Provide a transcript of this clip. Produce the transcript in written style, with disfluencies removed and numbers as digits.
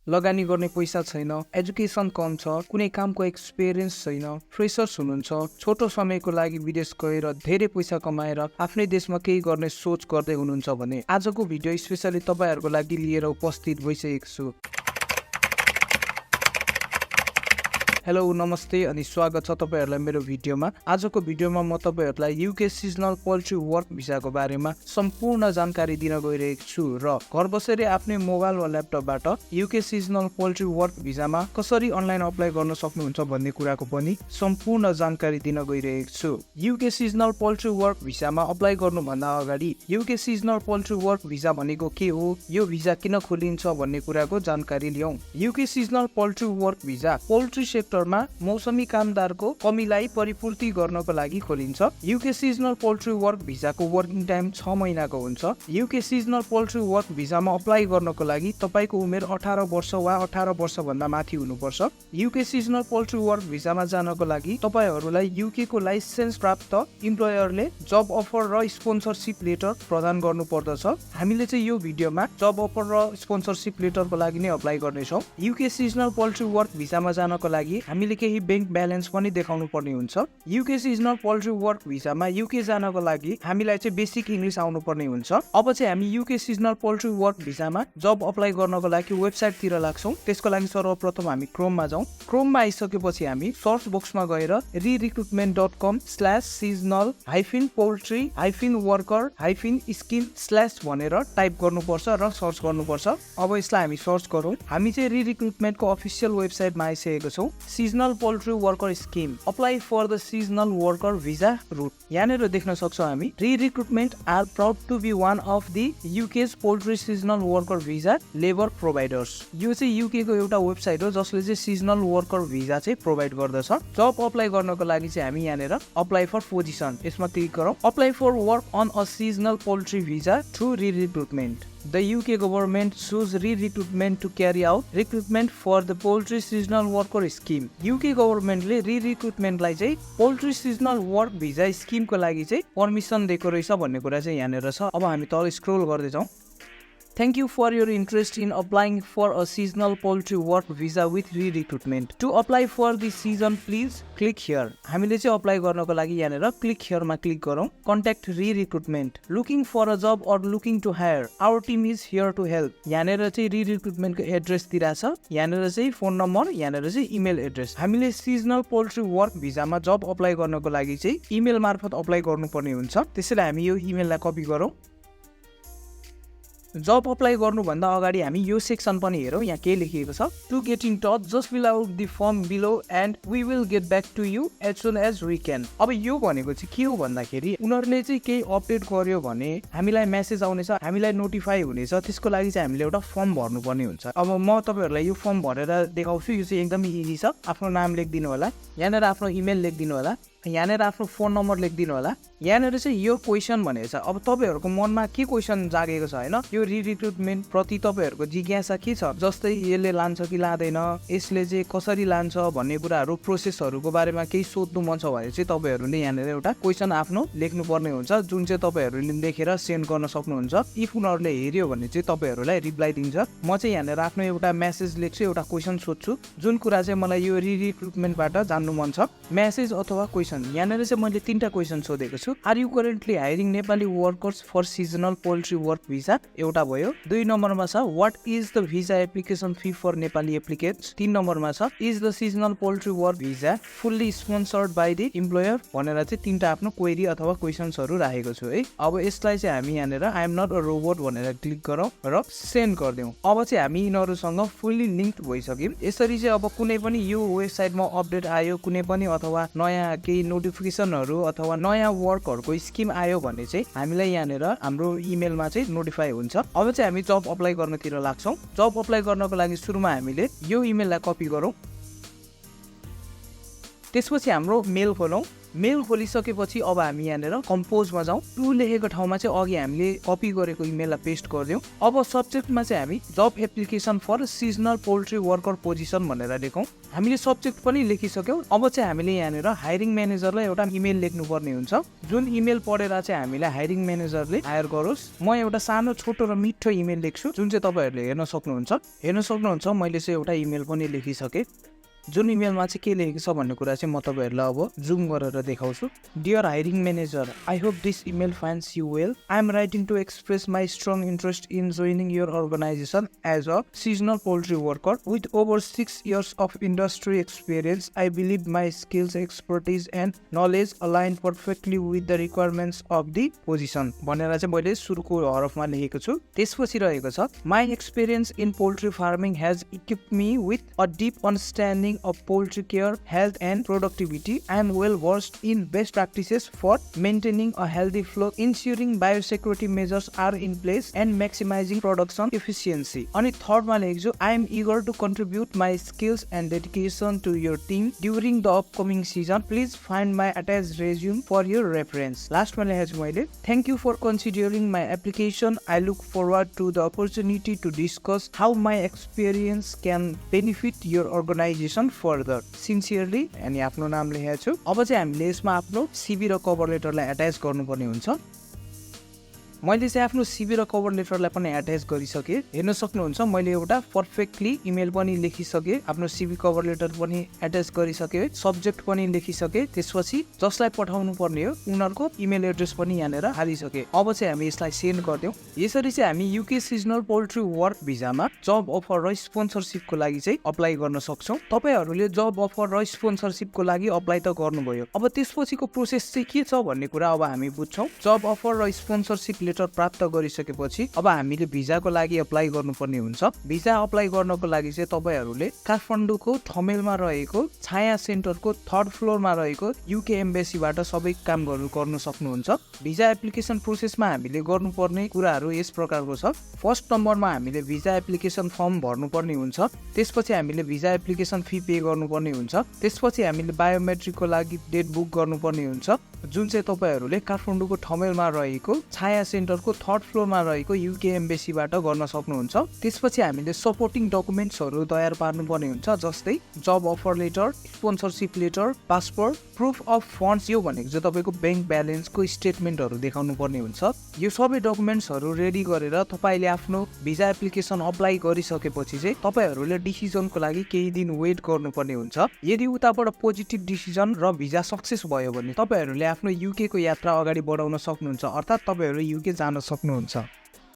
लगानी गर्ने पैसा छैन, एजुकेसन कम छ, कुनै कामको एक्सपिरियन्स छैन, फ्रेसर्स हुनुहुन्छ, छोटो समयको लागि विदेश गएर धेरै पैसा कमाएर आफ्नै देशमा केही गर्ने सोच गर्दै हुनुहुन्छ भने आजको भिडियो स्पेशली तपाईहरुको लागि लिएर उपस्थित भइसकेको छु। हेलो नमस्ते अनि स्वागत छ तपाईहरुलाई मेरो भिडियोमा। आजको भिडियोमा म तपाईहरुलाई यूके सिजनल पोल्ट्री वर्क भिसाको बारेमा सम्पूर्ण जानकारी दिन गइरहेको छु र घर बसेर आफ्नै मोबाइल वा ल्यापटपबाट यूके सिजनल पोल्ट्री वर्क भिसामा कसरी अनलाइन अप्लाई गर्न सक्नुहुन्छ भन्ने कुराको पनि सम्पूर्ण जानकारी दिन गइरहेको छु। यूके सिजनल पोल्ट्री वर्क भिसामा अप्लाई गर्नु भन्दा अगाडि UK seasonal poultry work visa भनेको के हो, यो भिसा किन खोलिन्छ भन्ने कुराको जानकारी लियौं। UK seasonal poultry work visa poultry sector मौसमी कामदारको कमीलाई परिपूर्ति गर्नको लागि खोलिन्छ। यूके सिजनल पोल्ट्री वर्क भिसाको वर्किङ टाइम 6 महिनाको हुन्छ। यूके सिजनल पोल्ट्री वर्क भिसामा अप्लाई गर्नको लागि तपाईको उमेर 18 वर्ष वा 18 वर्ष भन्दा माथि हुनुपर्छ। यूके सिजनल पोल्ट्री वर्क भिसामा जानको लागि तपाईहरुलाई यूके को लाइसेन्स प्राप्त इम्प्लोयरले जब अफर र स्पोन्सरशिप लेटर प्रदान गर्नु पर्दछ। हामीले चाहिँ यो भिडियोमा जब अफर र स्पोन्सरशिप लेटरको लागि नै अप्लाई गर्नेछौँ। यूके सिजनल पोल्ट्री वर्क भिसामा जानको लागि हामीले केही बैंक ब्यालेन्स पनि देखाउनु पर्ने हुन्छ। यूके सिजनल पोल्ट्री वर्क भिसामा यूके जानको लागि हामीलाई चाहिँ बेसिक इंग्लिश आउनु पर्ने हुन्छ। अब चाहिँ हामी यूके सिजनल पोल्ट्री वर्क भिसामा जब अप्लाई गर्नको लागि वेबसाइट तिर लाग्छौं। त्यसको लागि सर्वप्रथम हामी क्रोममा जाउँ। क्रोममा आइसकेपछि हामी सर्च बक्समा गएर re-recruitment.com/seasonal-poultry-worker-scheme/ भनेर टाइप गर्नुपर्छ र सर्च गर्नुपर्छ। अब यसलाई हामी सर्च गरौँ। हामी चाहिँ re-recruitment को अफिसियल वेबसाइटमा आइसकेको छौँ। Seasonal Poultry Worker Scheme. Apply for the Seasonal Worker Visa route. यहाँनिर देख्न सक्छौँ हामी Re-recruitment are proud to be one of the UK's Poultry Seasonal Worker Visa Labor Providers. यो चाहिँ UK को एउटा वेबसाइट हो जसले चाहिँ Seasonal Worker Visa चाहिँ प्रोभाइड गर्दछ। जब अप्लाई गर्नको लागि चाहिँ हामी यहाँनिर Apply for Position यसमा क्लिक गरौँ। Apply for work on a seasonal poultry visa through Re-recruitment. The UK government chose re-recruitment to carry out recruitment for the poultry seasonal worker scheme. UK government ले re-recruitment लाई चाहिँ poultry seasonal work visa scheme को लागि चाहिँ permission दिएको रहेछ भन्ने कुरा चाहिँ यहाँनिर छ। अब हामी तल स्क्रोल गर्दै जाउँ। Thank you for your interest in applying for a seasonal poultry work visa with re-recruitment. To apply for the season, please click here. हामीले चाहिँ अप्लाई गर्नको लागि यहाँनिर click here मा क्लिक गरौँ। Contact re-recruitment. Looking for a job or looking to hire? Our team is here to help. यहाँनिर चाहिँ re-recruitment को एड्रेस दिइराछ। यहाँनिर चाहिँ फोन नम्बर, यहाँनिर चाहिँ इमेल एड्रेस। हामीले seasonal poultry work भिसामा जब अप्लाई गर्नको लागि चाहिँ इमेल मार्फत अप्लाई गर्नुपर्ने हुन्छ। त्यसैले हामी यो इमेललाई कपी गरौँ। जब अप्लाई गर्नु भन्दा अगाडि हामी यो सेक्सन पनि हेरौँ। यहाँ के लेखिएको छ, to get in touch just fill out the form below and we will get back to you as soon as we can. अब यो भनेको चाहिँ के हो भन्दाखेरि उनीहरूले चाहिँ केही अपडेट गर्यो भने हामीलाई मेसेज आउनेछ, हामीलाई नोटिफाई हुनेछ। त्यसको लागि चाहिँ हामीले एउटा फर्म भर्नुपर्ने हुन्छ। अब म तपाईहरुलाई यो फर्म भरेर देखाउँछु। यो चाहिँ एकदमै इजी छ। आफ्नो नाम लेखिदिनु होला, यहाँनिर आफ्नो इमेल लेखिदिनु होला, यहाँनिर आफ्नो फोन नम्बर लेखिदिनु होला। यहाँनिर चाहिँ यो क्वेसन भनेको छ। अब तपाईहरुको मनमा के क्वेसन जागेको छ हैन, यो रि-रिक्रुटमेन्ट प्रति तपाईहरुको जिज्ञासा के छ, जस्तै यसले लान्छ कि लादैन, यसले चाहिँ कसरी लान्छ भन्ने कुराहरु प्रोसेसहरुको बारेमा केही सोध्नु मन छ भने चाहिँ तपाईहरुले यहाँनिर एउटा क्वेसन आफ्नो लेख्नु पर्ने हुन्छ, जुन चाहिँ तपाईहरुले लेखेर सेन्ड गर्न सक्नुहुन्छ। इफ उनीहरुले हेर्यो भने चाहिँ तपाईहरुलाई रिप्लाई दिन्छ। म चाहिँ यहाँनिर आफ्नो एउटा मेसेज लेख्छु, एउटा क्वेसन सोध्छु, जुन कुरा चाहिँ मलाई यो रि-रिक्रुटमेन्टबाट जान्नु मन छ। मेसेज अथवा क्वेसन, यहाँनिर चाहिँ मैले 3टा क्वेसन सोधेको छु। Are you currently hiring Nepali workers for seasonal poultry work visa, एउटा भयो। 2 नम्बरमा छ what is the visa application fee for Nepali applicants. 3 नम्बरमा छ is the seasonal poultry work visa fully sponsored by the employer भनेर चाहिँ 3टा आफ्नो क्वेरी अथवा क्वेसन्सहरु राखेको छु है। अब यसलाई चाहिँ हामी यहाँनिर I am not a robot भनेर क्लिक गरौँ र सेन्ड गर्दियौँ। अब चाहिँ हामी यिनीहरुसँग फुल्ली लिंक्ड भइसक्यौं। यसरी चाहिँ अब कुनै पनि यो वेबसाइटमा अपडेट आयो, कुनै पनि अथवा नयाँ केही नोटिफिकेसनहरु अथवा नयाँ वर्कहरुको स्किम आयो भने चाहिँ हामीलाई यहाँनिर हाम्रो इमेलमा चाहिँ नोटिफाई हुन्छ। अब चाहिँ हामी जब अप्लाई गर्नतिर लाग्छौं। जब अप्लाई गर्नको लागि सुरुमा हामीले यो इमेललाई कपी गरौँ। त्यसपछि हाम्रो मेल खोलौँ। मेल खोलिसकेपछि अब हामी यहाँनिर कम्पोजमा जाउँ। टु लेखेको ठाउँमा चाहिँ अघि हामीले कपी गरेको इमेललाई पेस्ट गरिदिउँ। अब सब्जेक्टमा चाहिँ हामी जब application for seasonal poultry worker position भनेर लेखौँ। हामीले सब्जेक्ट पनि लेखिसक्यौँ। अब चाहिँ हामीले यहाँनिर हायरिङ म्यानेजरलाई एउटा इमेल लेख्नुपर्ने हुन्छ, जुन इमेल पढेर चाहिँ हामीलाई हायरिङ म्यानेजरले हायर गरोस्। म एउटा सानो छोटो र मिठो इमेल लेख्छु, जुन चाहिँ तपाईँहरूले हेर्न सक्नुहुन्छ। मैले चाहिँ एउटा इमेल पनि लेखिसकेँ, जुन इमेलमा चाहिँ के लेखेको छ भन्ने कुरा चाहिँ म तपाईँहरूलाई अब जुम गरेर देखाउँछु। Dear hiring manager, I hope this email finds you well. I am writing to express my strong interest in joining your organisation as a seasonal poultry worker with over 6 years of industry experience. I believe my skills, expertise and knowledge align perfectly with the requirements of the position भनेर चाहिँ मैले सुरुको हरफमा लेखेको छु। त्यसपछि रहेको छ, My experience in poultry farming has equipped me with a deep understanding of poultry care, health and productivity. I am well versed in best practices for maintaining a healthy flock, ensuring biosecurity measures are in place and maximizing production efficiency. अनि थर्डमा लेखेको छु, I am eager to contribute my skills and dedication to your team during the upcoming season. Please find my attached resume for your reference. Lastमा लेखेको छु मैले, Thank you for considering my application. I look forward to the opportunity to discuss how my experience can benefit your organization further. Sincerely, अनि आफ्नो नाम लेखेको छु। अब चाहिँ हामीले यसमा आफ्नो CV र कभर लेटरलाई एट्याच गर्नुपर्ने हुन्छ। मैले चाहिँ आफ्नो CV र कभर लेटरलाई पनि एट्याच गरिसकेँ। हेर्न सक्नुहुन्छ मैले एउटा पर्फेक्टली इमेल पनि लेखिसकेँ, आफ्नो CV कभर लेटर पनि एट्याच गरिसकेँ, सब्जेक्ट पनि लेखिसकेँ। त्यसपछि जसलाई पठाउनु पर्ने हो उनीहरूको इमेल एड्रेस पनि यहाँनिर हालिसकेँ। अब चाहिँ हामी यसलाई सेन्ड गरिदिउँ। यसरी चाहिँ हामी UK सिजनल पोल्ट्री वर्क भिजामा जब अफर र स्पोन्सरसिपको लागि चाहिँ अप्लाई गर्न सक्छौँ। तपाईँहरूले जब अफर र स्पोन्सरसिपको लागि अप्लाई त गर्नुभयो। अब त्यसपछिको प्रोसेस चाहिँ के छ भन्ने कुरा अब हामी बुझ्छौँ। जब अफर र स्पोन्सरसिप लेटर प्राप्त गरिसकेपछि अब हामीले भिजाको लागि अप्लाई गर्नुपर्ने हुन्छ। भिजा अप्लाई गर्नको लागि चाहिँ तपाईहरूले काठमाडौँको ठमेलमा रहेको छाया सेन्टरको 3rd फ्लोरमा रहेको UK एम्बेसीबाट सबै काम गर्न सक्नुहुन्छ। भिजा एप्लिकेसन प्रोसेसमा हामीले गर्नुपर्ने कुराहरू यस प्रकारको छ। फर्स्ट नम्बरमा हामीले भिजा एप्लिकेसन फर्म भर्नुपर्ने हुन्छ। त्यसपछि हामीले भिजा एप्लिकेसन फी पे गर्नुपर्ने हुन्छ। त्यसपछि हामीले बायोमेट्रिकको लागि डेट बुक गर्नुपर्ने हुन्छ, जुन चाहिँ तपाईहरूले काठमाडौँको ठमेलमा रहेको छाया सेन्टरको 3rd फ्लोरमा रहेको UK एम्बेसीबाट गर्न सक्नुहुन्छ। त्यसपछि हामीले सपोर्टिङ डकुमेन्ट्सहरू तयार पार्नुपर्ने हुन्छ, जस्तै जब offer letter, sponsorship letter, passport, proof of funds, यो भनेको चाहिँ तपाईँको ब्याङ्क ब्यालेन्सको स्टेटमेन्टहरू देखाउनु पर्ने हुन्छ। यो सबै डकुमेन्ट्सहरू रेडी गरेर तपाईँले आफ्नो भिजा एप्लिकेसन अप्लाई गरिसकेपछि चाहिँ तपाईँहरूले डिसिजनको लागि केही दिन वेट गर्नुपर्ने हुन्छ। यदि उताबाट पोजिटिभ डिसिजन र भिजा सक्सेस भयो भने तपाईँहरूले आफ्नो UK को यात्रा अगाडि बढाउन सक्नुहुन्छ, अर्थात् तपाईँहरू UK जान सक्नुहुन्छ।